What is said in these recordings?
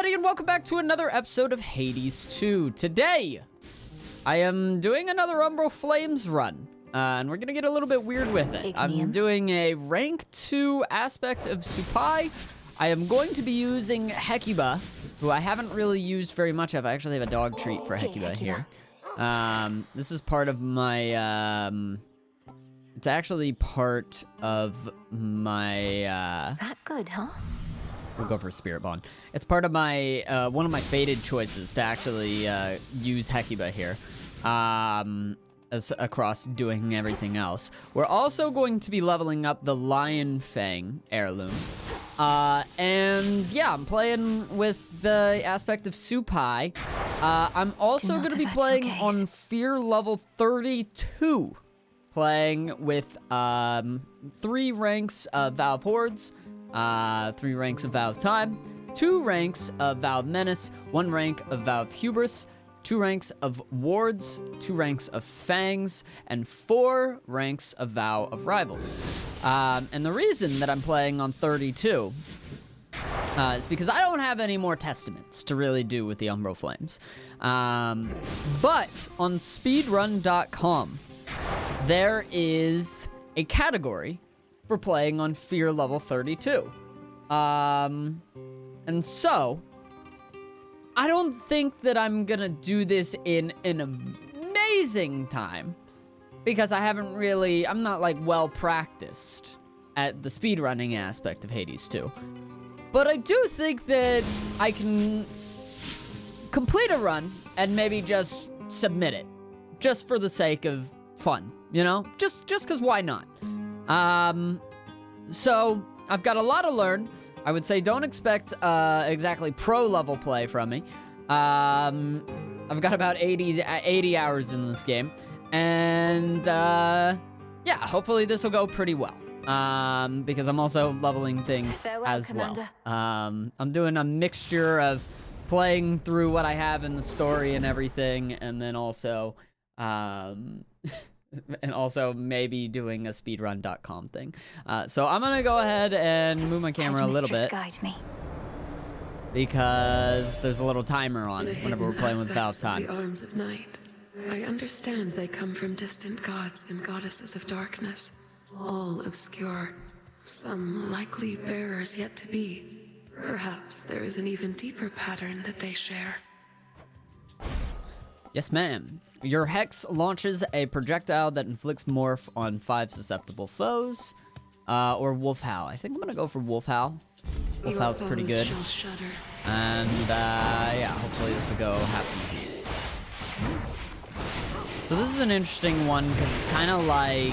everybody, and welcome back to another episode of Hades 2. Today, I am doing another Umbral Flames run, and we're gonna get a little bit weird with it. I'm doing a rank 2 aspect of Supay. I am going to be using Hecuba, who I haven't really used very much of. I actually have a dog treat for Hecuba here. This is part of my, it's actually part of my, That good, huh? We'll go for Spirit Bond. It's part of my, one of my fated choices to actually, use Hecuba here. As across doing everything else. We're also going to be leveling up the Lion Fang heirloom. And yeah, I'm playing with the aspect of Supay. I'm also going to be playing on Fear level 32. Playing with 3 ranks of Vow of Hordes, 3 ranks of Vow of Time, 2 ranks of Vow of Menace, 1 rank of Vow of Hubris, 2 ranks of Wards, 2 ranks of Fangs, and 4 ranks of Vow of Rivals. And the reason that I'm playing on 32 is because I don't have any more testaments to really do with the Umbral Flames. But on speedrun.com, there is a category for playing on Fear level 32. And so, I don't think that I'm gonna do this in an amazing time, because I haven't really, I'm not like well practiced at the speedrunning aspect of Hades 2. But I do think that I can complete a run and maybe just submit it, just for the sake of fun, you know? Just cause why not? So, I've got a lot to learn. I would say don't expect exactly pro level play from me. I've got about 80 hours in this game. And yeah, hopefully this will go pretty well. Because I'm also leveling things as well. I'm doing a mixture of playing through what I have in the story and everything, and then also maybe doing a speedrun.com thing. So I'm gonna go ahead and move my camera a little bit, guide me. because there's a little timer on whenever we're playing with Vow of Time. The arms of night. I understand they come from distant gods and goddesses of darkness, all obscure, some likely bearers yet to be. Perhaps there is an even deeper pattern that they share. Yes, ma'am. Your Hex launches a projectile that inflicts morph on 5 susceptible foes. Or Wolf Howl. I think I'm gonna go for Wolf Howl. Wolf Howl's pretty good. And yeah, hopefully this will go half easy. So this is an interesting one because it's kind of like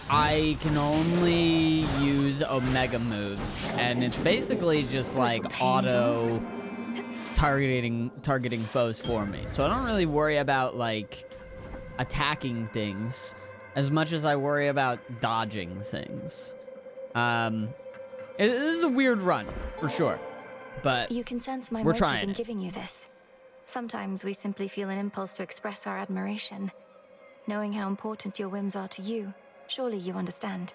I can only use Omega moves, and it's basically just like auto targeting foes for me. So I don't really worry about like attacking things as much as I worry about dodging things. This is a weird run for sure, but you can sense my we're motive trying in giving you this. Sometimes we simply feel an impulse to express our admiration. Knowing how important your whims are to you, surely you understand.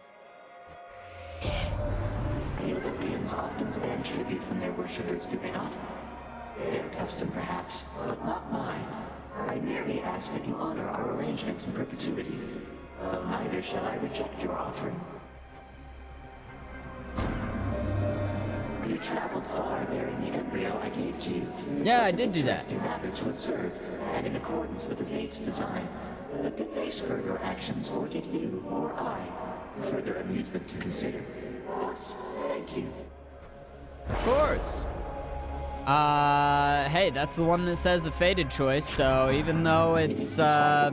The Olympians often demand tribute from their worshippers, do they not? Their custom, perhaps, but not mine. I merely ask that you honor our arrangement in perpetuity, though neither shall I reject your offering. You traveled far bearing the embryo I gave to you. yeah, I did do that. It matter to observe, and in accordance with the fate's design. But did they spur your actions, or did you, or I, further amusement to consider? Thus, thank you. Of course. Hey, that's the one that says a fated choice, so even though it's,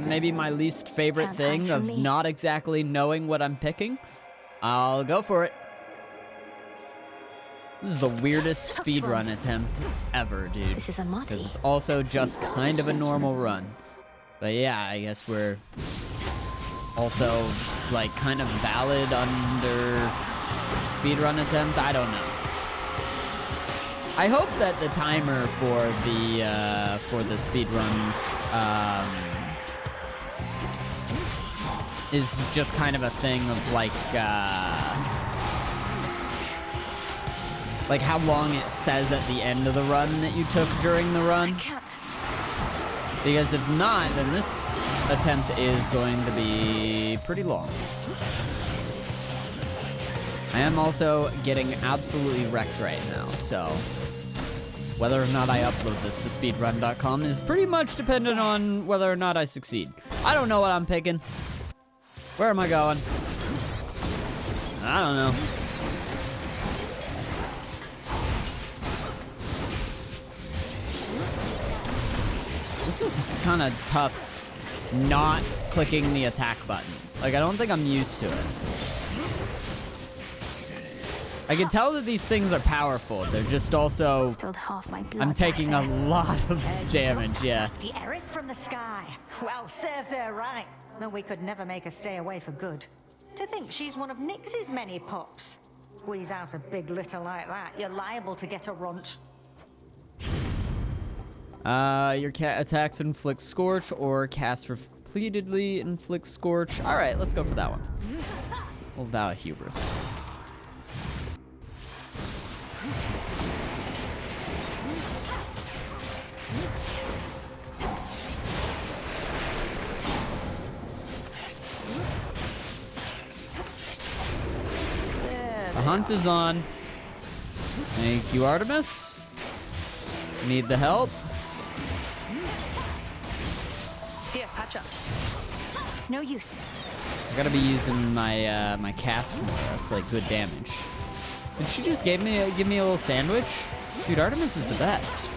maybe my least favorite thing of not exactly knowing what I'm picking, I'll go for it. This is the weirdest speedrun attempt ever, dude. This is a Marty. Because it's also just kind of a normal run. But yeah, I guess we're also, like, kind of valid under speedrun attempt. I don't know. I hope that the timer for the speedruns is just kind of a thing of like Like how long it says at the end of the run that you took during the run. I can't. Because if not, then this attempt is going to be pretty long. I am also getting absolutely wrecked right now, so whether or not I upload this to speedrun.com is pretty much dependent on whether or not I succeed. I don't know what I'm picking. Where am I going? I don't know. This is kind of tough not clicking the attack button. Like, I don't think I'm used to it. I can tell that these things are powerful. They're just also... Spilled half my blood. I'm taking a lot of damage, yeah. The heiress from the sky. Well, serves her right. Though we could never make her stay away for good. To think she's one of Nyx's many pups. Squeeze out a big litter like that, you're liable to get a runt. Your cat attacks inflict Scorch or cast repeatedly inflict Scorch. All right, let's go for that one. We'll vow a hubris. The hunt is on. Thank you, Artemis. Need the help. Here, patch up. It's no use. I gotta be using my my cast more. That's like good damage. Did she just give me a little sandwich? Dude, Artemis is the best.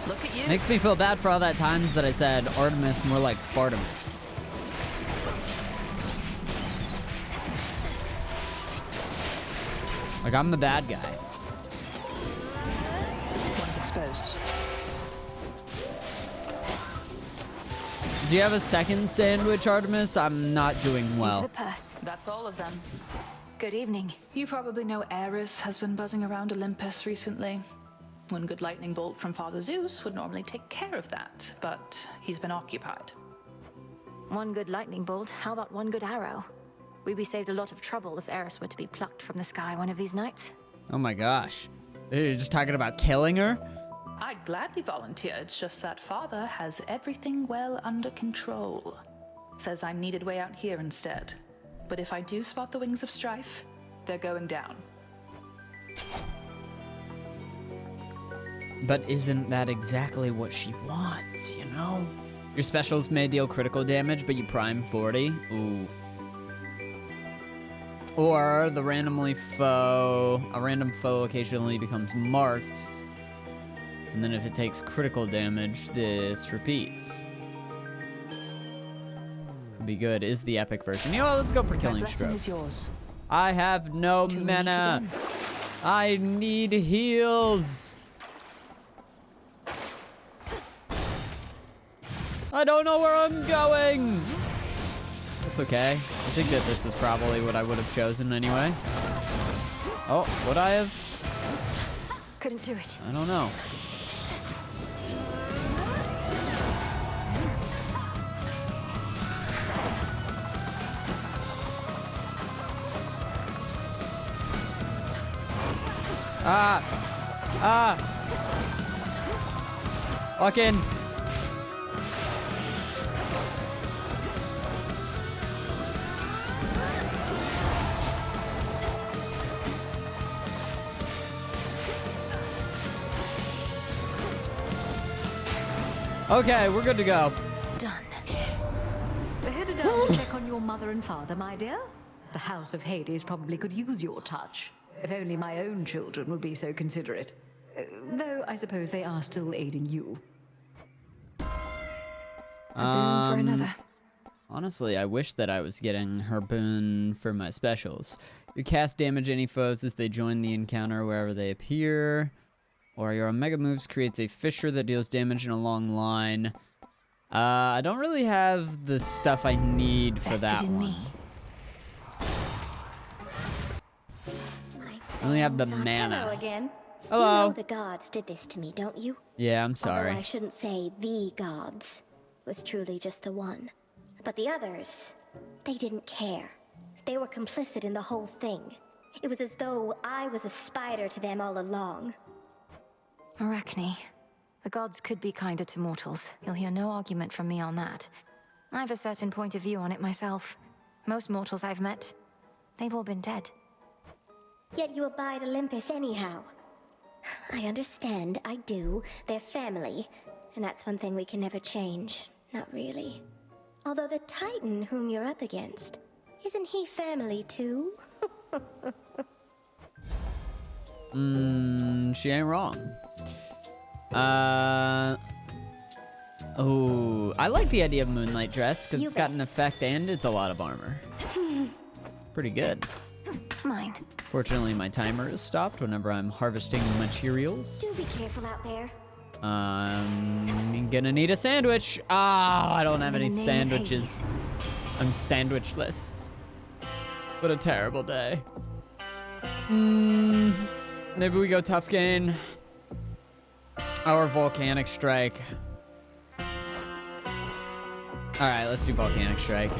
Look at you. Makes me feel bad for all that times that I said Artemis more like Fartimus. Like I'm the bad guy. One's exposed. Do you have a second sandwich, Artemis? I'm not doing Into well. the purse. That's all of them. Good evening. You probably know Ares has been buzzing around Olympus recently. One good lightning bolt from Father Zeus would normally take care of that, but he's been occupied. One good lightning bolt. How about one good arrow? We'd be saved a lot of trouble if Eris were to be plucked from the sky one of these nights. Oh my gosh. You're just talking about killing her? I'd gladly volunteer, it's just that Father has everything well under control. Says I'm needed way out here instead. But if I do spot the wings of strife, they're going down. But isn't that exactly what she wants, you know? Your specials may deal critical damage, but you prime 40. Ooh. Or a random foe occasionally becomes marked. And then if it takes critical damage, this repeats. Could be good. Is the epic version. You know what? Let's go for Killing Stroke. Is yours. I have no mana. I need heals. I don't know where I'm going. That's okay. I think that this was probably what I would have chosen anyway. Oh, would I have? Couldn't do it. I don't know. Walk in. Okay, we're good to go. Done. Headed down to check on your mother and father, my dear. The House of Hades probably could use your touch. If only my own children would be so considerate. Though I suppose they are still aiding you. A boon for another. Honestly, I wish that I was getting her boon for my specials. You cast damage any foes as they join the encounter wherever they appear. Or your Omega moves creates a fissure that deals damage in a long line. I don't really have the stuff I need for Vested that in one. me. I only have the Hello mana. again. Hello. You know the gods did this to me, don't you? Yeah, I'm Although sorry. I shouldn't say the gods. It was truly just the one. But the others, they didn't care. They were complicit in the whole thing. It was as though I was a spider to them all along. Arachne, the gods could be kinder to mortals. You'll hear no argument from me on that. I have a certain point of view on it myself. Most mortals I've met, they've all been dead. Yet you abide Olympus anyhow. I understand, I do. They're family. And that's one thing we can never change. Not really. Although the Titan whom you're up against, isn't he family too? She ain't wrong. Oh, I like the idea of Moonlight Dress because it's got an effect and it's a lot of armor. Pretty good. Mine. Fortunately, my timer is stopped whenever I'm harvesting materials. Do be careful out there. I'm gonna need a sandwich. Ah, I don't have any sandwiches. I'm sandwichless. What a terrible day. Maybe we go Tough Gain. Or Volcanic Strike. Alright, let's do Volcanic Strike.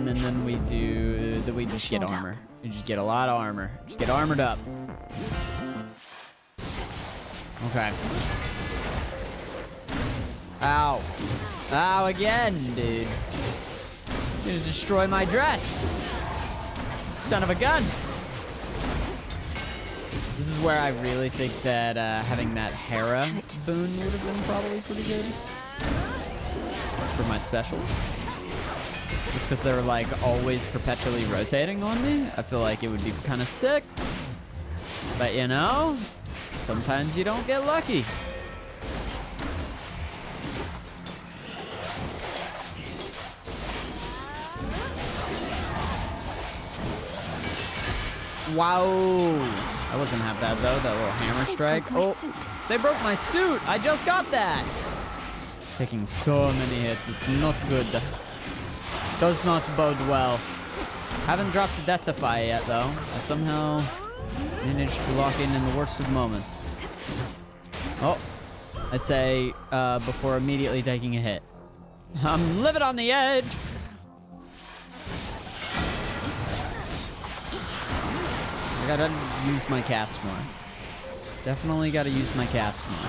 And then we just get armor. We just get a lot of armor. Just get armored up. Okay. Ow. Ow again, dude. You're gonna destroy my dress. Son of a gun. This is where I really think that having that Hera boon would have been probably pretty good for my specials. Just because they were like always perpetually rotating on me. I feel like it would be kind of sick. But you know, sometimes you don't get lucky. Wow. That wasn't half bad though, that little hammer strike. Oh, they broke my suit. I just got that. Taking so many hits, it's not good. Does not bode well. Haven't dropped the Deathify yet though. I somehow managed to lock in the worst of moments. Oh, I say before immediately taking a hit. I'm living on the edge. I gotta use my cast more. Definitely gotta use my cast more.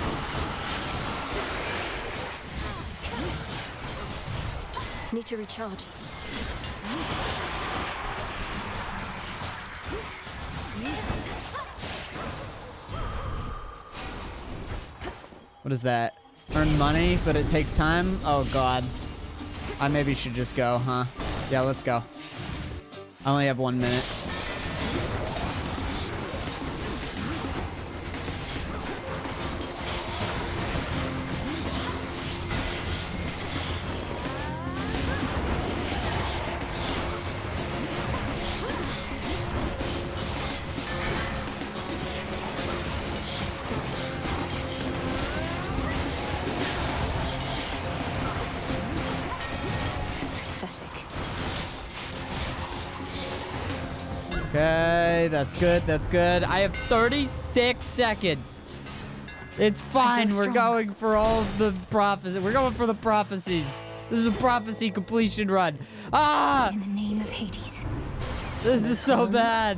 Need to recharge. What is that? Earn money, but it takes time? Oh god. I maybe should just go, huh? Yeah, let's go. I only have 1 minute. Okay, that's good, that's good. I have 36 seconds. It's fine, we're going for all the prophecies. We're going for the prophecies. This is a prophecy completion run. Ah! In the name of Hades. This is so bad.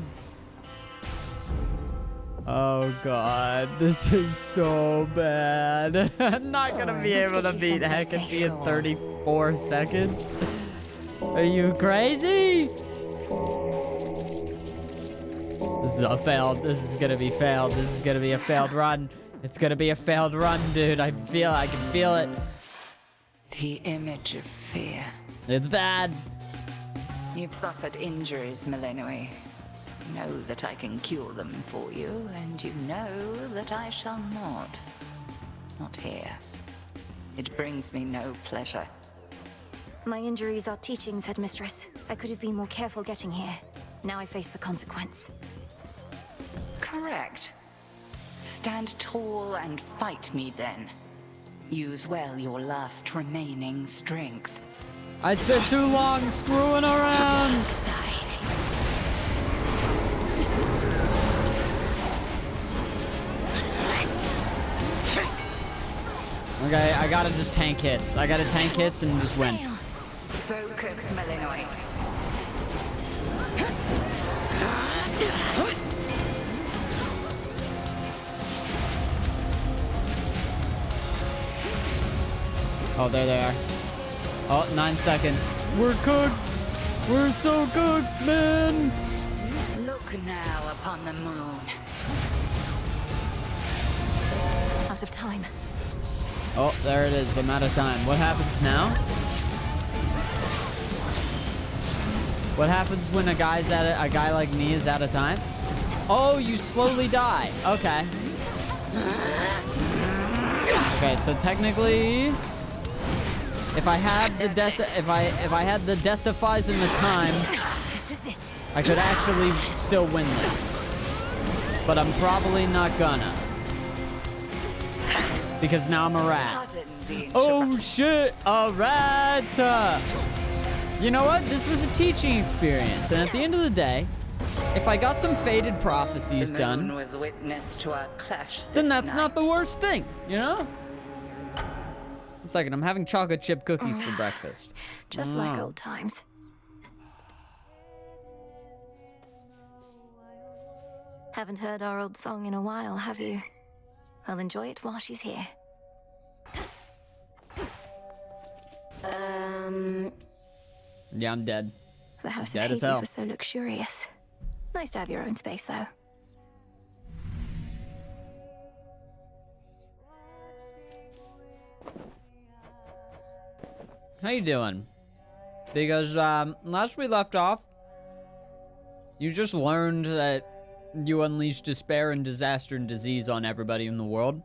Oh god, this is so bad. I'm not gonna be able to beat Hecate in 34 seconds. Are you crazy? This is a failed. This is gonna be failed. This is gonna be a failed run. It's gonna be a failed run, dude. I can feel it. The image of fear. It's bad. You've suffered injuries, Milenoi. Know that I can cure them for you, and you know that I shall not. Not here. It brings me no pleasure. My injuries are teachings, Headmistress. I could have been more careful getting here. Now I face the consequence. Correct. Stand tall and fight me then. Use well your last remaining strength. I spent too long screwing around. Okay, I gotta just tank hits. I gotta tank hits and just win. Focus Focus, Malinois. Oh, there they are. Oh, 9 seconds. We're cooked. We're so cooked, man. Look now upon the moon. Out of time. Oh, there it is. I'm out of time. What happens now? What happens when a guy like me is out of time? Oh, you slowly die. Okay. Okay, so technically, if I had the death, if I had the death defies in the time, This is it. I could actually still win this. But I'm probably not gonna. Because now I'm a rat. Pardon the Oh interruption. shit, a rat! You know what? This was a teaching experience, and at the end of the day, if I got some faded prophecies The moon done, was witness to our clash then this that's not night. the worst thing, you know? One second, I'm having chocolate chip cookies for breakfast. Just like old times. Haven't heard our old song in a while, have you? I'll enjoy it while she's here. Yeah, I'm dead. The house Dead of as Hades hell. was so luxurious. Nice to have your own space, though. How you doing? Because last we left off, you just learned that you unleashed despair and disaster and disease on everybody in the world.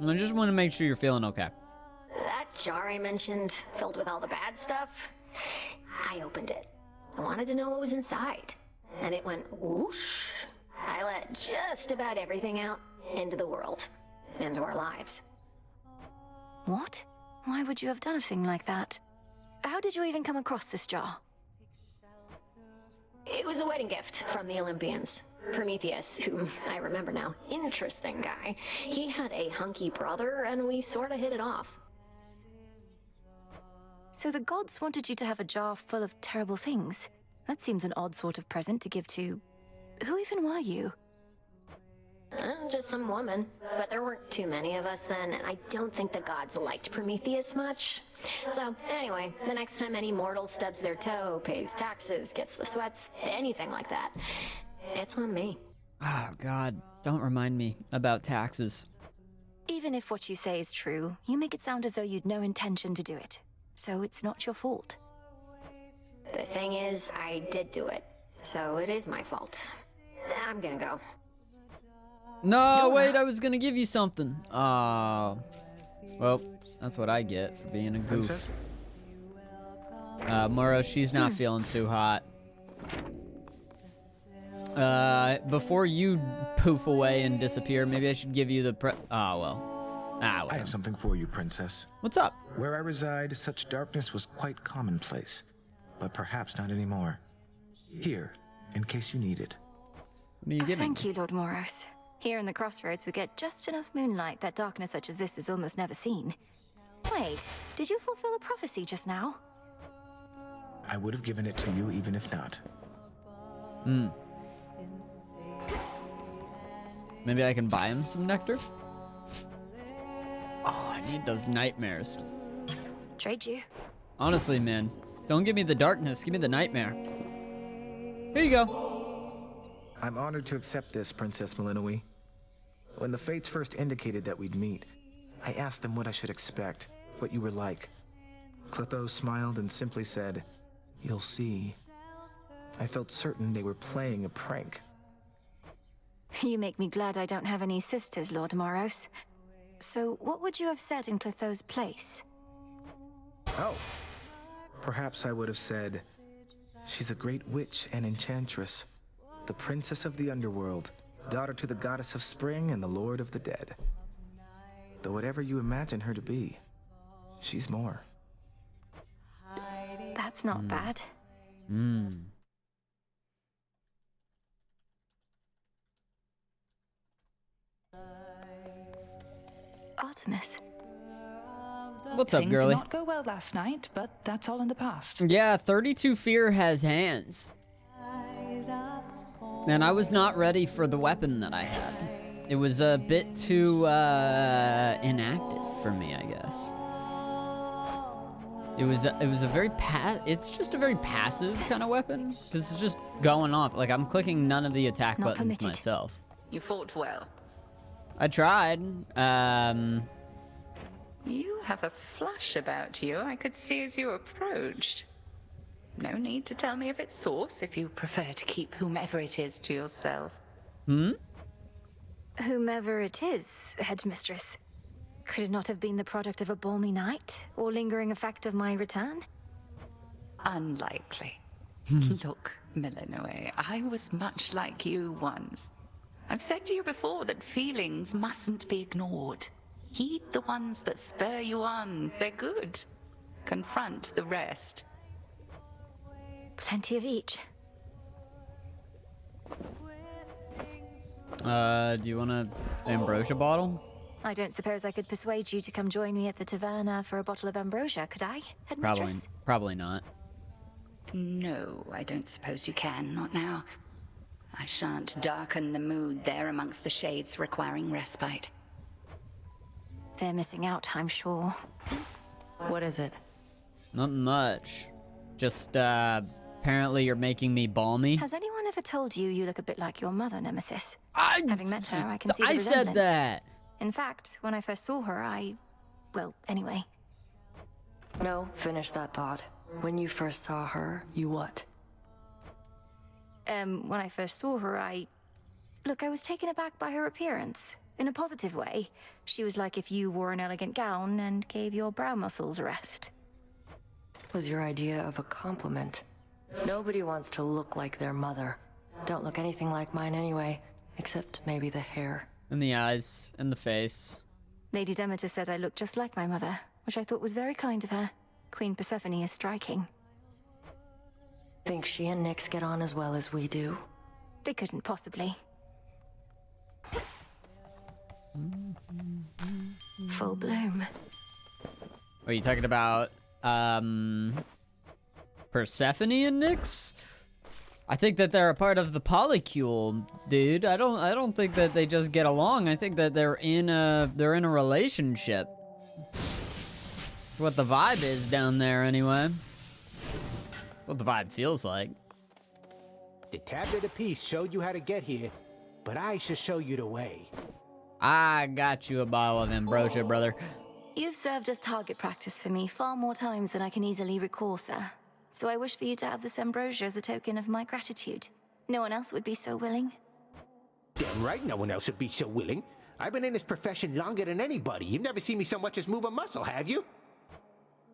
And I just want to make sure you're feeling okay. That jar I mentioned, filled with all the bad stuff, I opened it. I wanted to know what was inside. And it went whoosh. I let just about everything out into the world, into our lives. What? Why would you have done a thing like that? How did you even come across this jar? It was a wedding gift from the Olympians. Prometheus, whom I remember now, interesting guy. He had a hunky brother, and we sort of hit it off. So the gods wanted you to have a jar full of terrible things. That seems an odd sort of present to give to... Who even were you? Just some woman. But there weren't too many of us then, and I don't think the gods liked Prometheus much. So, anyway, the next time any mortal stubs their toe, pays taxes, gets the sweats, anything like that, it's on me. Oh, God. Don't remind me about taxes. Even if what you say is true, you make it sound as though you'd no intention to do it. So it's not your fault. The thing is, I did do it. So it is my fault. I'm gonna go. No, wait, I was gonna give you something. Oh. Well, that's what I get for being a goof. Princess? Moro, she's not feeling too hot. Before you poof away and disappear, maybe I should give you the oh, well. Ah, I well. have something for you, Princess. What's up? Where I reside, such darkness was quite commonplace, but perhaps not anymore. Here, in case you need it. What are you giving? Thank you, Lord Moros. Here in the crossroads, we get just enough moonlight that darkness such as this is almost never seen. Wait, did you fulfill a prophecy just now? I would have given it to you even if not. Maybe I can buy him some nectar? Oh, I need those nightmares. Trade you. Honestly, man, don't give me the darkness, give me the nightmare. Here you go. I'm honored to accept this, Princess Malinois. When the fates first indicated that we'd meet, I asked them what I should expect, what you were like. Clotho smiled and simply said, "You'll see." I felt certain they were playing a prank. You make me glad I don't have any sisters, Lord Moros. So, what would you have said in Clotho's place? Oh, perhaps I would have said, "She's a great witch and enchantress, the princess of the underworld, daughter to the goddess of spring and the lord of the dead. Though whatever you imagine her to be, she's more." That's not bad. Artemis. What's up, Things girly? did not go well last night, but that's all in the past. Yeah, 32 Fear has hands. And I was not ready for the weapon that I had. It was a bit too inactive for me, I guess. It was a very it's just a very passive kind of weapon, because it's just going off. Like, I'm clicking none of the attack Not buttons permitted. myself. You fought well. I tried. You have a flush about you I could see as you approached. No need to tell me of its source if you prefer to keep whomever it is to yourself. Whomever it is, headmistress. Could it not have been the product of a balmy night, or lingering effect of my return? Unlikely. Look, Milanoe, I was much like you once. I've said to you before that feelings mustn't be ignored. Heed the ones that spur you on. They're good. Confront the rest. Plenty of each. Do you want an ambrosia bottle? I don't suppose I could persuade you to come join me at the taverna for a bottle of ambrosia, could I, headmistress? Probably not. No, I don't suppose you can, not now. I shan't darken the mood there amongst the shades requiring respite. They're missing out, I'm sure. What is it? Not much. Just, apparently you're making me balmy. Has anyone ever told you you look a bit like your mother, Nemesis? I Having met her, I can see the I said resemblance. that. In fact, when I first saw her, well, anyway. No, finish that thought. When you first saw her, you what? When I first saw her, Look, I was taken aback by her appearance. In a positive way. She was like if you wore an elegant gown and gave your brow muscles a rest. Was your idea of a compliment. Nobody wants to look like their mother. Don't look anything like mine anyway, except maybe the hair. And the eyes, and the face. Lady Demeter said I looked just like my mother, which I thought was very kind of her. Queen Persephone is striking. Think she and Nyx get on as well as we do? They couldn't possibly. Full bloom. Are you talking about, Persephone and Nyx? I think that they're a part of the polycule, dude. I don't think that they just get along. I think that they're in a relationship. That's what the vibe is down there, anyway. That's what the vibe feels like. The tablet of peace showed you how to get here, but I shall show you the way. I got you a bottle of ambrosia, brother. You've served as target practice for me far more times than I can easily recall, sir. So I wish for you to have this ambrosia as a token of my gratitude. No one else would be so willing. Damn right no one else would be so willing. I've been in this profession longer than anybody. You've never seen me so much as move a muscle, have you?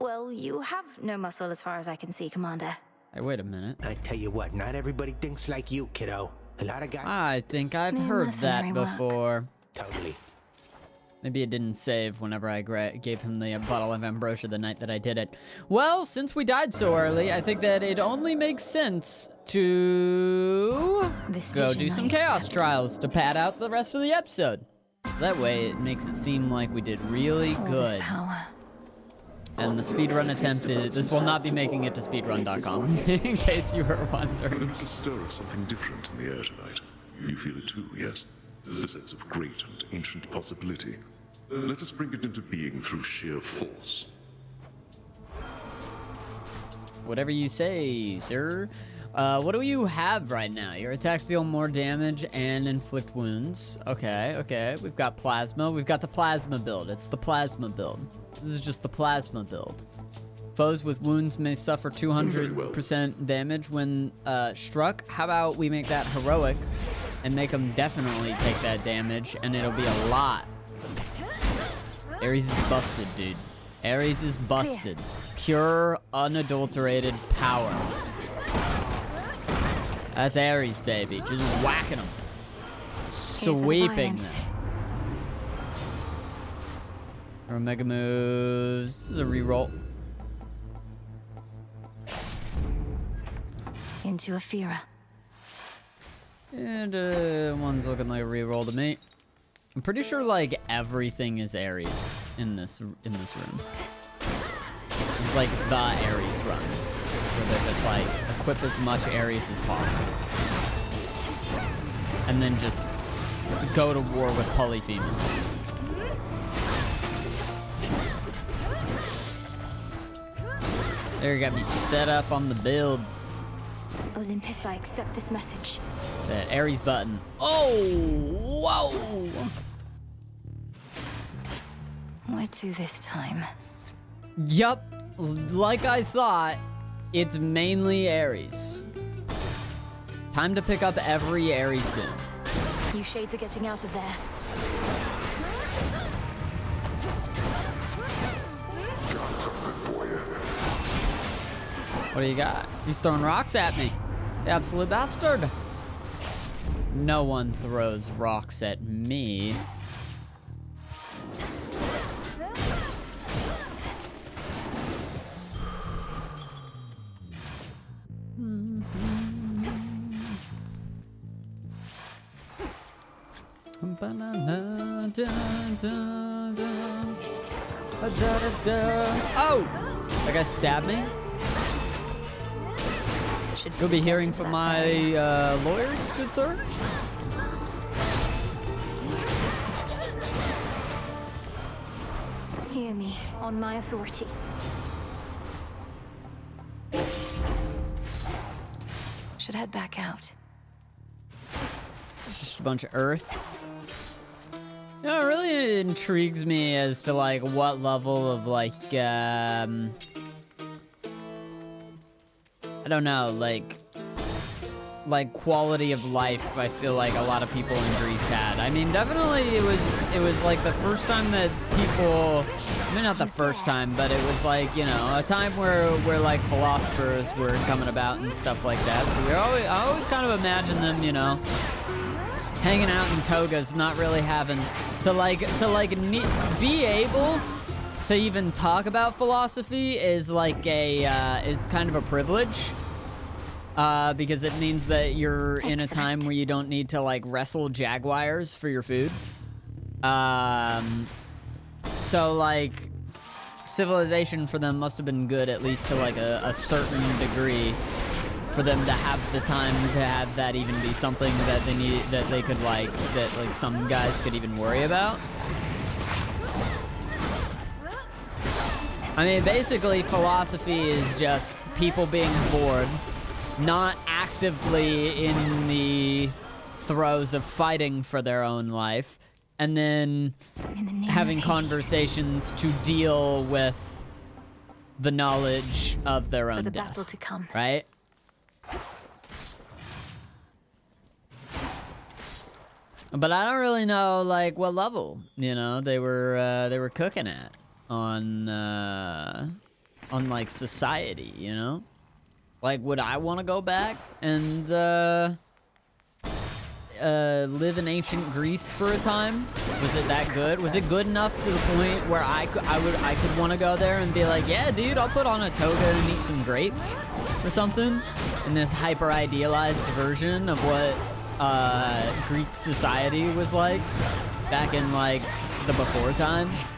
Well, you have no muscle as far as I can see, Commander. Hey, wait a minute. I tell you what, not everybody thinks like you, kiddo. A lot of guys... I think I've Mere heard that mercenary work. before. Totally. Maybe it didn't save whenever I gave him the bottle of ambrosia the night that I did it. Well, since we died so early, I think that it only makes sense to go do some chaos trials to pad out the rest of the episode. That way, it makes it seem like we did really good. And the speedrun attempt this will not be making it to speedrun.com, in case you were wondering. There is a stir of something different in the air tonight. You feel it too, yes? The sense of great and ancient possibility. Let us bring it into being through sheer force. Whatever you say, sir. What do you have right now? Your attacks deal more damage and inflict wounds. Okay. We've got plasma. We've got the plasma build. It's the plasma build. This is just the plasma build. Foes with wounds may suffer 200% damage when struck. How about we make that heroic and make them definitely take that damage, and it'll be a lot. Ares is busted, dude. Ares is busted. Pure, unadulterated power. That's Ares, baby. Just whacking them. Sweeping them. Or mega moves. This is a reroll. Into Aphira. And one's looking like a reroll to me. I'm pretty sure like everything is Ares in this room. is like the Ares run, where they're just like, equip as much Ares as possible. And then just go to war with Polyphemus. There, you got me set up on the build. Olympus, I accept this message. It's that Ares button. Oh, whoa! Where to this time? Yup, like I thought, it's mainly Ares. Time to pick up every Ares bin. You shades are getting out of there. What do you got? He's throwing rocks at me. The absolute bastard. No one throws rocks at me. Oh! That guy stabbed me? You'll be hearing from my lawyers, good sir? Hear me, on my authority. Should head back out. Just a bunch of earth. You know, it really intrigues me as to like what level of like I don't know, like quality of life I feel like a lot of people in Greece had. I mean, definitely it was like the first time that people, I mean, not the first time, but it was like, you know, a time where like philosophers were coming about and stuff like that. So I always kind of imagine them, you know, hanging out in togas, not really having to be able to even talk about philosophy is like is kind of a privilege, because it means that you're in a time where you don't need to like wrestle jaguars for your food. So like civilization for them must have been good, at least to like a certain degree, for them to have the time to have that even be something that they need, that they could like, that like some guys could even worry about. I mean, basically philosophy is just people being bored, not actively in the throes of fighting for their own life, and then having conversations to deal with the knowledge of their own For the death, battle to come. right? But I don't really know like what level, you know, they were cooking at on like society, you know? Like, would I want to go back and live in ancient Greece for a time? Was it that good? Was it good enough to the point where I could want to go there and be like, yeah, dude, I'll put on a toga and eat some grapes or something in this hyper idealized version of what Greek society was like back in like the before times?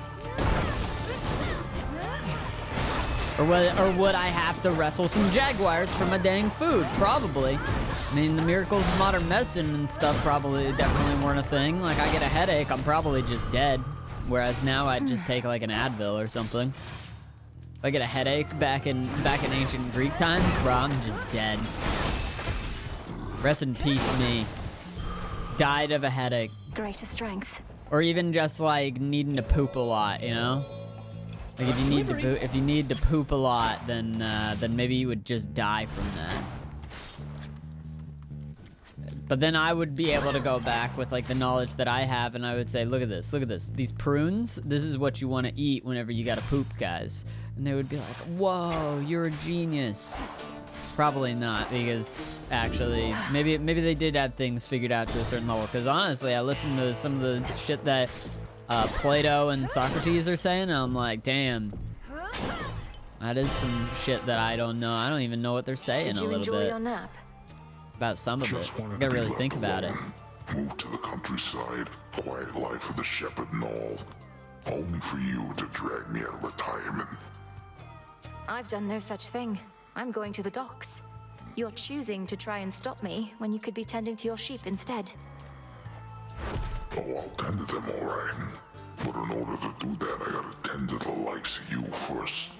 Or would I have to wrestle some jaguars for my dang food? Probably. I mean, the miracles of modern medicine and stuff probably definitely weren't a thing. Like, I get a headache, I'm probably just dead. Whereas now I'd just take like an Advil or something. If I get a headache back in ancient Greek times, bro, I'm just dead. Rest in peace, me. Died of a headache. Greater strength. Or even just like needing to poop a lot, you know? Like if you need to poop a lot, then maybe you would just die from that. But then I would be able to go back with like the knowledge that I have, and I would say, look at this, these prunes, this is what you want to eat whenever you gotta poop, guys. And they would be like, whoa, you're a genius. Probably not, because actually, maybe they did have things figured out to a certain level. Because honestly, I listened to some of the shit that Plato and Socrates are saying, and I'm like, damn, that is some shit that I don't know. I don't even know what they're saying a little bit. Did you enjoy your nap? About some of it. You gotta really think about it. Move to the countryside, quiet life of the shepherd and all, only for you to drag me out of retirement. I've done no such thing. I'm going to the docks. You're choosing to try and stop me when you could be tending to your sheep instead. Oh, I'll tend to them all right. But in order to do that, I gotta tend to the likes of you first.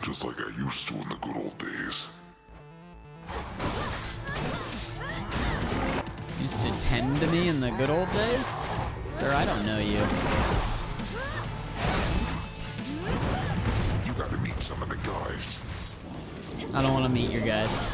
Just like I used to in the good old days. Used to tend to me in the good old days? Sir, I don't know you. You gotta meet some of the guys. I don't want to meet your guys.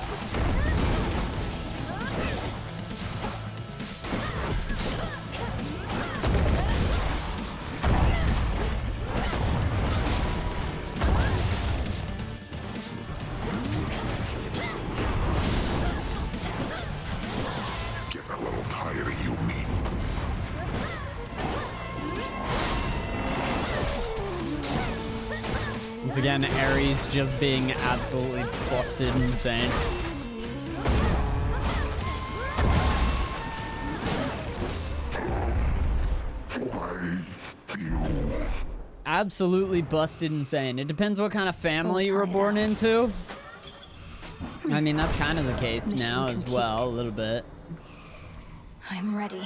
Getting a little tired of you, meat. Once again, Ares just being absolutely busted insane. Why you? Absolutely busted insane. It depends what kind of family you were born into. I mean, that's kind of the case now as well, a little bit. I'm ready.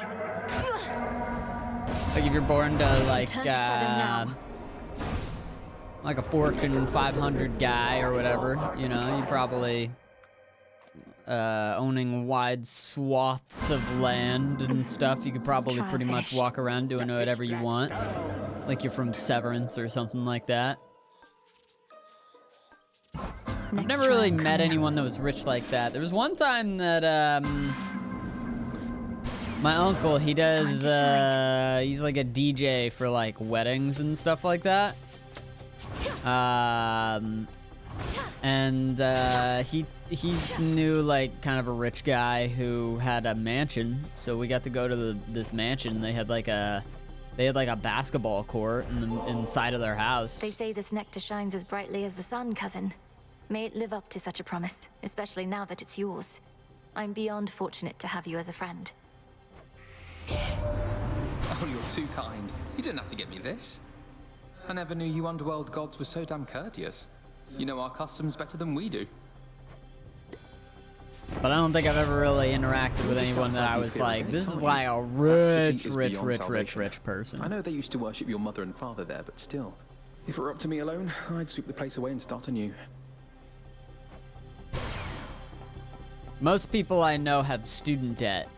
Like if you're born to Turn to shadow now. like a Fortune 500 guy or whatever, you know, you probably owning wide swaths of land and stuff. You could probably pretty much walk around doing whatever you want. Like you're from Severance or something like that. I've never really met anyone that was rich like that. There was one time that my uncle, he does he's like a DJ for like weddings and stuff like that. He knew like kind of a rich guy who had a mansion, so we got to go to this mansion. They had like a basketball court inside of their house. They say this nectar shines as brightly as the sun, cousin. May it live up to such a promise, especially now that it's yours. I'm beyond fortunate to have you as a friend. Oh, you're too kind. You didn't have to get me this. I never knew you underworld gods were so damn courteous. You know our customs better than we do. But I don't think I've ever really interacted with anyone that I was like, this is like a rich person. I know they used to worship your mother and father there, but still. If it were up to me alone, I'd sweep the place away and start anew. Most people I know have student debt.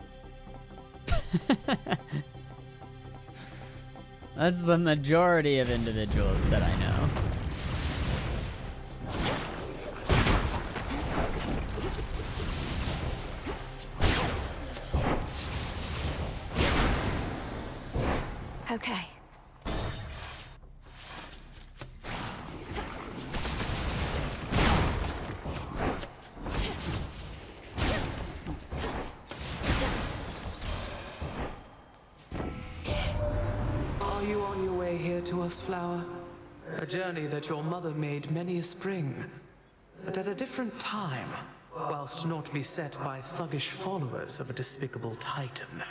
That's the majority of individuals that I know. Okay. Are you on your way here to us, Flower? A journey that your mother made many a spring, but at a different time, whilst not beset by thuggish followers of a despicable titan.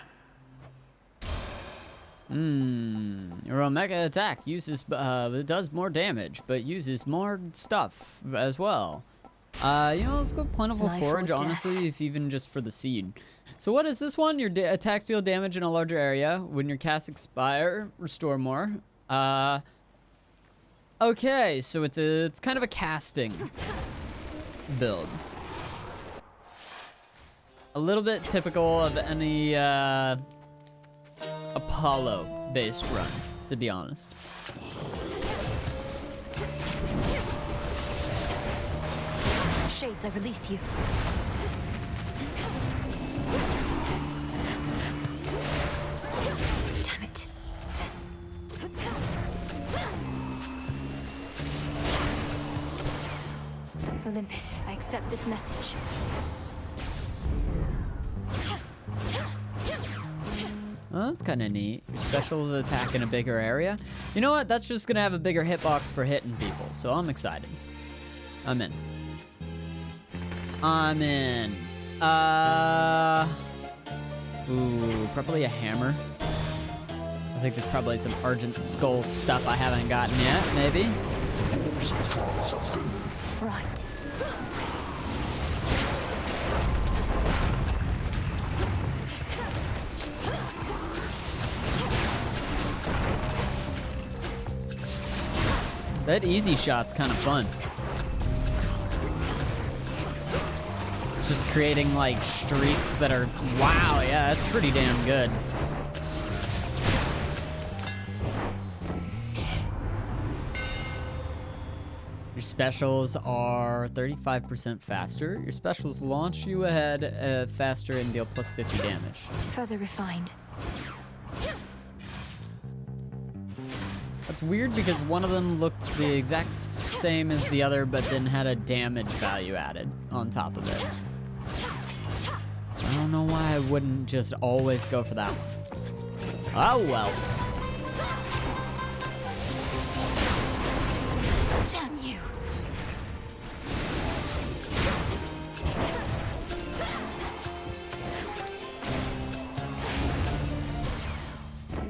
Your Omega attack uses, it does more damage, but uses more stuff as well. You know, let's go Plentiful Forage, honestly, if even just for the seed. So what is this one? Your attacks deal damage in a larger area. When your casts expire, restore more. Okay, so it's kind of a casting build. A little bit typical of any, Apollo-based run, to be honest. Shades, I release you. Damn it. Olympus, I accept this message. Well, that's kind of neat. Specials attack in a bigger area. You know what? That's just gonna have a bigger hitbox for hitting people, so I'm excited. I'm in. I'm in. Ooh, probably a hammer. I think there's probably some Argent Skull stuff I haven't gotten yet, maybe. That easy shot's kind of fun. It's just creating like streaks that are, wow, yeah, that's pretty damn good. Your specials are 35% faster. Your specials launch you ahead faster and deal plus 50 damage. Further refined. That's weird because one of them looked the exact same as the other, but then had a damage value added on top of it. I don't know why I wouldn't just always go for that one. Oh well. Damn you.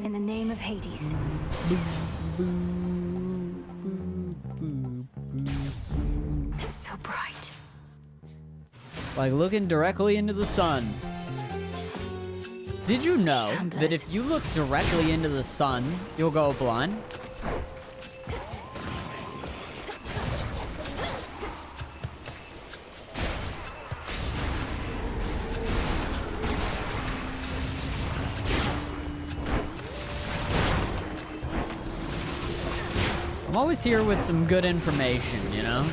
In the name of Hades. It's so bright. Like looking directly into the sun. Did you know that if you look directly into the sun, you'll go blind? I'm always here with some good information, you know?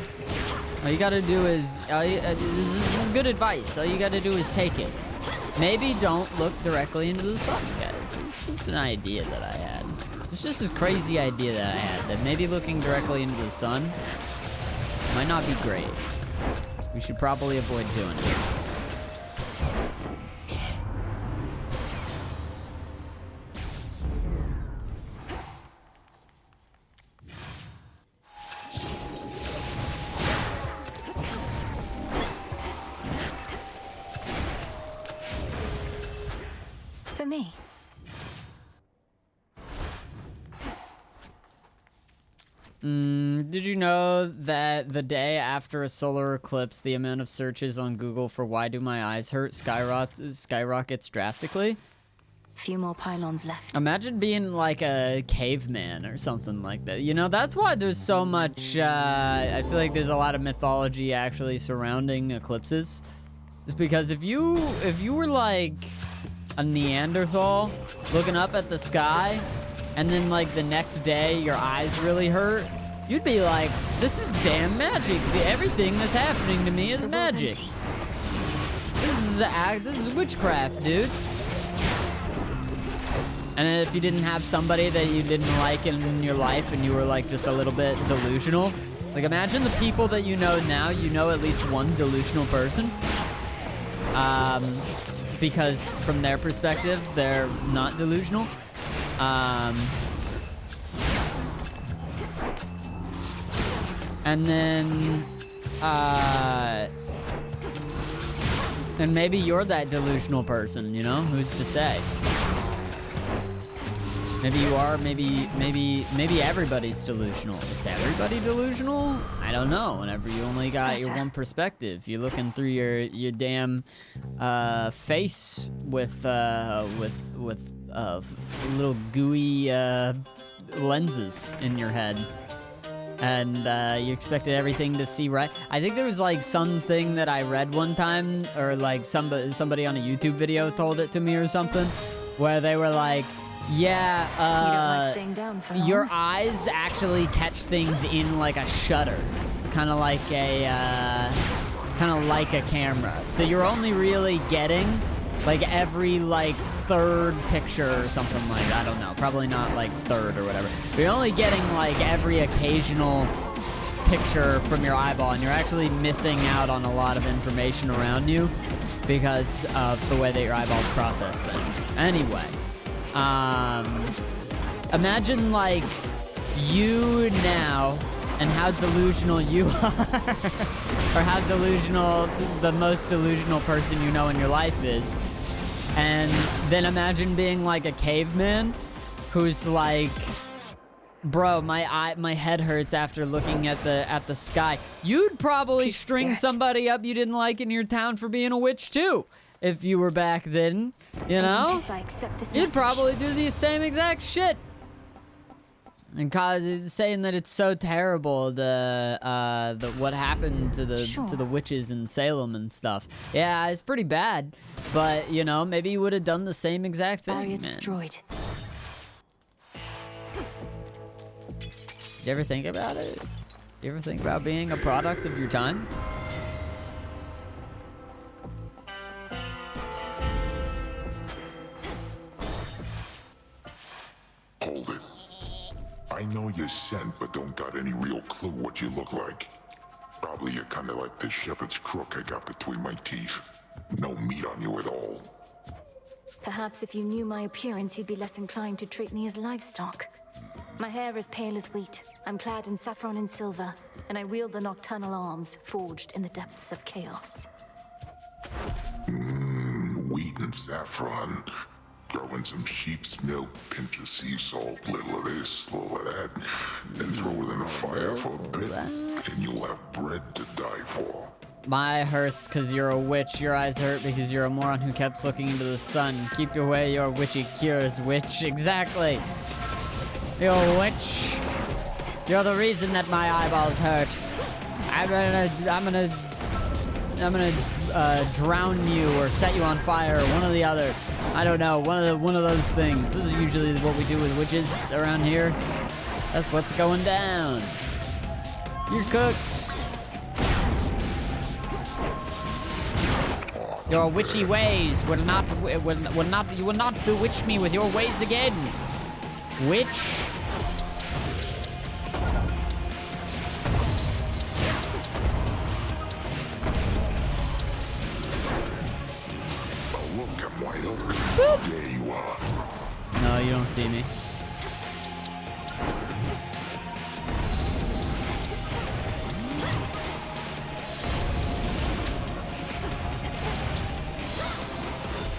All you gotta do is, this is good advice. All you gotta do is take it. Maybe don't look directly into the sun, guys. It's just an idea that I had. It's just this crazy idea that I had, that maybe looking directly into the sun might not be great. We should probably avoid doing it. For me. Did you know that the day after a solar eclipse, the amount of searches on Google for why do my eyes hurt skyrockets drastically? Few more pylons left. Imagine being like a caveman or something like that. You know, that's why there's so much, I feel like there's a lot of mythology actually surrounding eclipses. It's because if you were like a Neanderthal looking up at the sky, and then like the next day your eyes really hurt, you'd be like, this is damn magic. Everything that's happening to me is magic. This is witchcraft, dude. And then if you didn't have somebody that you didn't like in your life and you were like just a little bit delusional, like imagine the people that you know now, you know at least one delusional person. Because from their perspective, they're not delusional. And then, and maybe you're that delusional person, you know? Who's to say? Maybe you are, maybe everybody's delusional. Is everybody delusional? I don't know. Whenever you only got your one perspective, you're looking through your damn face with little gooey lenses in your head, and you expected everything to see right. I think there was like something that I read one time, or like somebody on a YouTube video told it to me or something, where they were like, yeah, you don't like staying down for long? Your eyes actually catch things in like a shutter, kind of like a camera. So you're only really getting like every like third picture or something like that. I don't know, probably not like third or whatever. But you're only getting like every occasional picture from your eyeball, and you're actually missing out on a lot of information around you because of the way that your eyeballs process things. Anyway. Imagine like you now and how delusional you are, or how delusional the most delusional person you know in your life is, and then imagine being like a caveman who's like, bro, my head hurts after looking at the sky. You'd probably string somebody up you didn't like in your town for being a witch too. If you were back then, you know? You'd probably do the same exact shit. And cause it's saying that it's so terrible, the what happened to the witches in Salem and stuff. Yeah, it's pretty bad. But you know, maybe you would have done the same exact thing. Barrier Man. destroyed. Did you ever think about it? Did you ever think about being a product of your time? Hold it. I know you're sent, but don't got any real clue what you look like. Probably you're kinda like this shepherd's crook I got between my teeth. No meat on you at all. Perhaps if you knew my appearance, you'd be less inclined to treat me as livestock. My hair is pale as wheat. I'm clad in saffron and silver, and I wield the nocturnal arms forged in the depths of chaos. Wheat and saffron. Throw in some sheep's milk, pinch of sea salt, little of this, little of that, and throw it in the fire for a bit, and you'll have bread to die for. My eye hurts because you're a witch. Your eyes hurt because you're a moron who kept looking into the sun. Keep away your witchy cures, witch. Exactly. You're a witch. You're the reason that my eyeballs hurt. I'm gonna drown you or set you on fire, or one or the other. I don't know, one of those things. This is usually what we do with witches around here. That's what's going down. You're cooked. Your witchy ways will not you will not bewitch me with your ways again. Witch. There you are. No, you don't see me.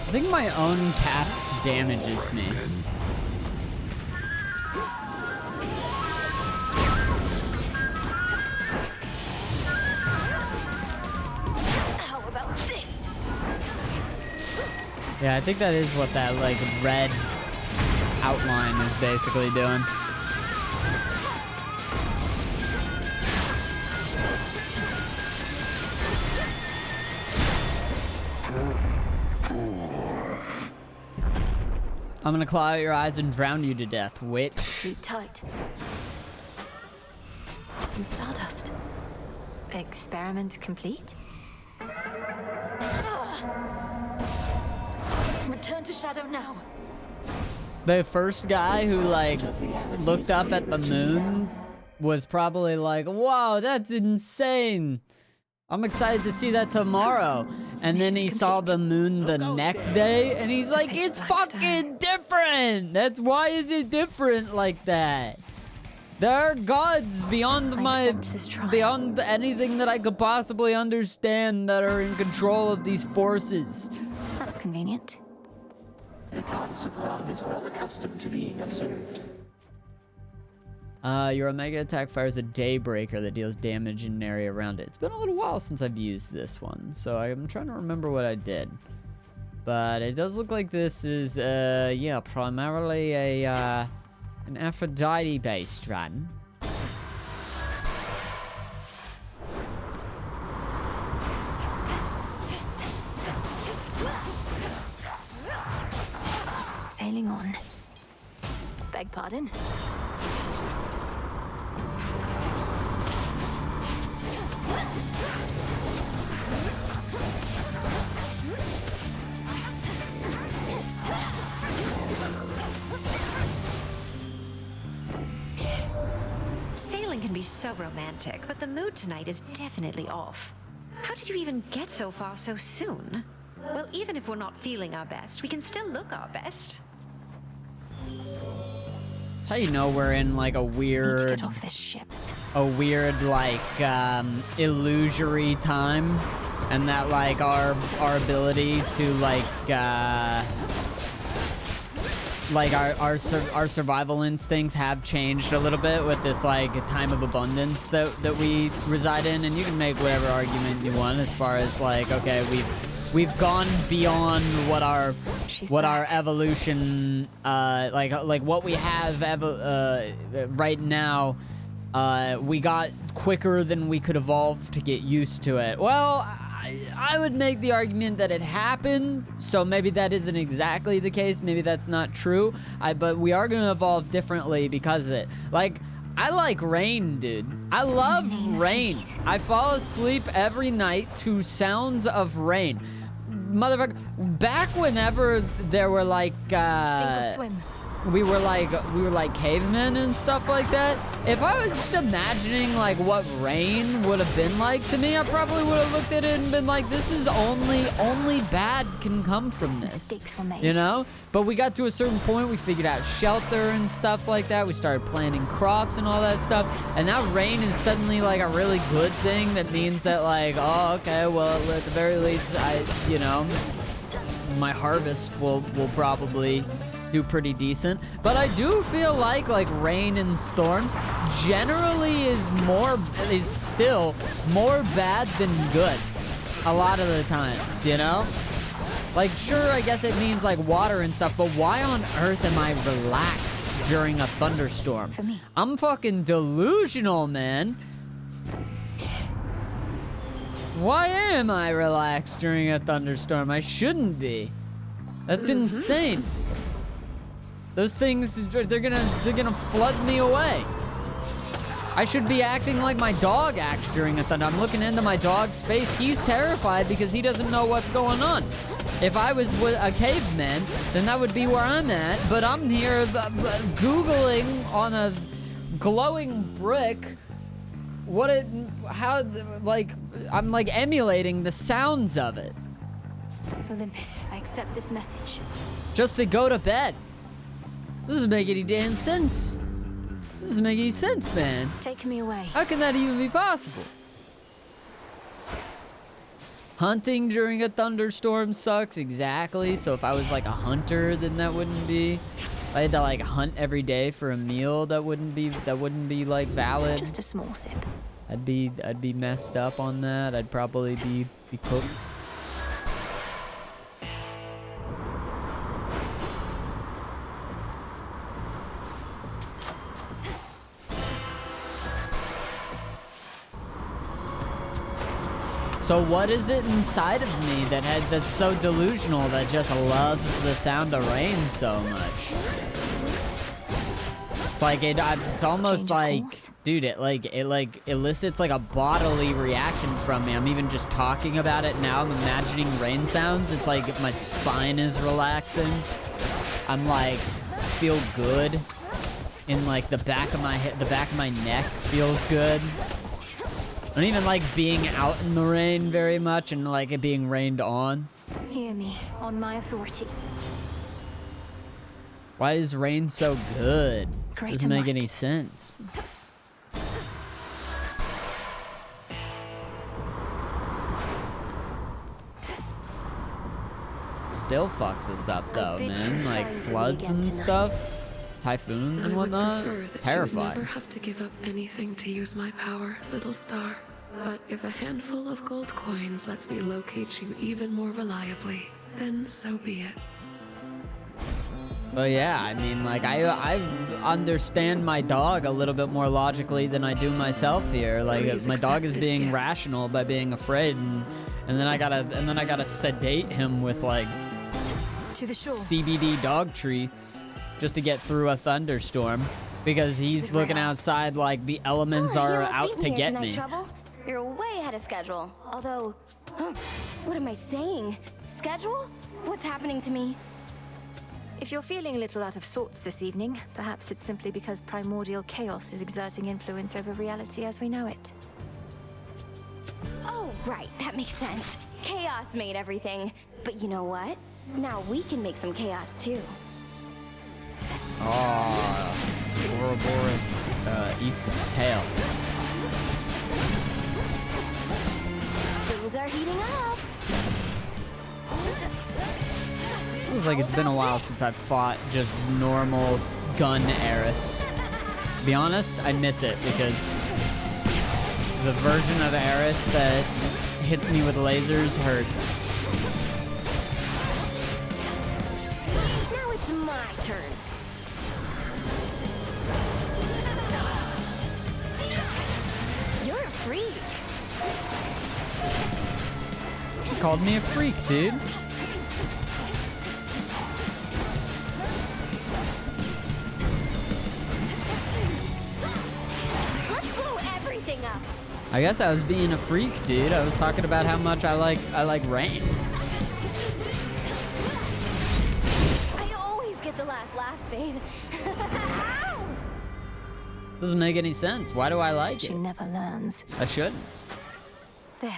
I think my own cast damages me. How about this? Yeah, I think that is what that like red outline is basically doing. I'm gonna claw out your eyes and drown you to death, witch. Sleep tight. Some stardust. Experiment complete? Return to shadow now. The first guy who like looked up at the moon was probably like, wow, that's insane. I'm excited to see that tomorrow. And then he saw the moon the next day and he's like, it's fucking different. That's why is it different like that? There are gods beyond beyond anything that I could possibly understand that are in control of these forces. That's convenient. The goddess of love is well accustomed to being observed. Your Omega attack fires a Daybreaker that deals damage in an area around it. It's been a little while since I've used this one, so I'm trying to remember what I did. But it does look like this is, yeah, primarily a, an Aphrodite-based run. Sailing on. Beg pardon? Sailing can be so romantic, but the mood tonight is definitely off. How did you even get so far so soon? Well, even if we're not feeling our best, we can still look our best. That's how you know we're in like a weird, get off this ship. A weird like illusory time, and that like our ability to like our survival instincts have changed a little bit with this like time of abundance that we reside in. And you can make whatever argument you want as far as like, okay, we've gone beyond what our evolution, like what we have right now. We got quicker than we could evolve to get used to it. Well, I would make the argument that it happened, so maybe that isn't exactly the case. Maybe that's not true. But we are gonna evolve differently because of it. Like, I like rain, dude. I love rain. I fall asleep every night to sounds of rain. Motherfucker, back whenever there were like, Sink or swim. we were like cavemen and stuff like that. If I was just imagining like what rain would have been like to me, I probably would have looked at it and been like, this is only bad can come from this. Mistakes were made. You know? But we got to a certain point, we figured out shelter and stuff like that. We started planting crops and all that stuff. And now rain is suddenly like a really good thing that means that like, oh, okay, well, at the very least, my harvest will probably do pretty decent. But I do feel like rain and storms generally is still more bad than good a lot of the times, you know? Like, sure, I guess it means like water and stuff, but why on earth am I relaxed during a thunderstorm? For me. I'm fucking delusional, man. Why am I relaxed during a thunderstorm? I shouldn't be. That's insane. Those things, they're gonna flood me away. I should be acting like my dog acts during a thunder. I'm looking into my dog's face. He's terrified because he doesn't know what's going on. If I was a caveman, then that would be where I'm at. But I'm here Googling on a glowing brick I'm like emulating the sounds of it. Olympus, I accept this message. Just to go to bed. This doesn't make any damn sense. This doesn't make any sense, man. Take me away. How can that even be possible? Hunting during a thunderstorm sucks, exactly. So if I was like a hunter, then that wouldn't be. If I had to like hunt every day for a meal, that wouldn't be like valid. Just a small sip. I'd be messed up on that. I'd probably be cooked. So what is it inside of me that's so delusional that just loves the sound of rain so much? It's like it's almost like, dude, it elicits like a bodily reaction from me. I'm even just talking about it now. I'm imagining rain sounds. It's like my spine is relaxing. I'm like feel good in like the back of my head, the back of my neck feels good. I don't even like being out in the rain very much and like it being rained on. Hear me, on my authority. Why is rain so good? Great Doesn't make and any sense. Still fucks us up though, man. Like floods and stuff. Typhoons and whatnot. Terrifying. I would never have to give up anything to use my power, little star. But if a handful of gold coins lets me locate you even more reliably, then so be it. But yeah, I mean, like I understand my dog a little bit more logically than I do myself here. Like my dog is being rational by being afraid, and then I gotta sedate him with like to the shore. CBD dog treats just to get through a thunderstorm because he's looking outside like the elements are out to get me. Trouble? You're way ahead of schedule. Although, what am I saying? Schedule? What's happening to me? If you're feeling a little out of sorts this evening, perhaps it's simply because primordial chaos is exerting influence over reality as we know it. Oh, right, that makes sense. Chaos made everything. But you know what? Now we can make some chaos too. Oh, Ouroboros eats its tail. Things are heating up. Feels like it's been a while since I've fought just normal gun Eris. To be honest, I miss it because the version of Eris that hits me with lasers hurts. my turn. You're a freak. She called me a freak, dude. Let's blow everything up. I guess I was being a freak, dude. I was talking about how much I like rain. I always get the last laugh, babe. Ow! Doesn't make any sense. Why do I like She it? never learns. I should. There.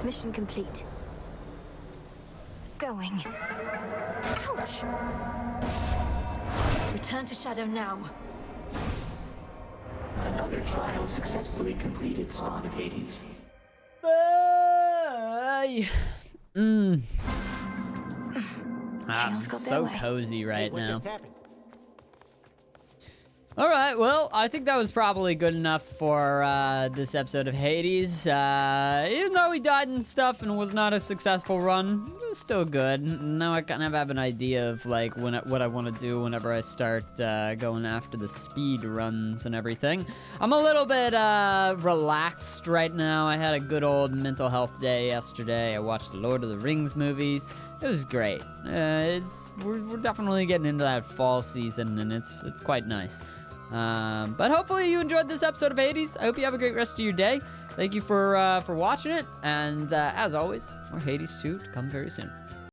Mission complete. Going. Ouch! Return to Shadow now. Another trial successfully completed, Spawn of Hades. I'm Chaos got their so way. cozy right What now. just happened? All right, well, I think that was probably good enough for this episode of Hades. Even though we died and stuff and was not a successful run, it was still good. Now I kind of have an idea of like what I want to do whenever I start going after the speed runs and everything. I'm a little bit relaxed right now. I had a good old mental health day yesterday. I watched the Lord of the Rings movies. It was great. We're definitely getting into that fall season, and it's quite nice. But hopefully you enjoyed this episode of Hades. I hope you have a great rest of your day. Thank you for watching it, and as always, more Hades 2 to come very soon.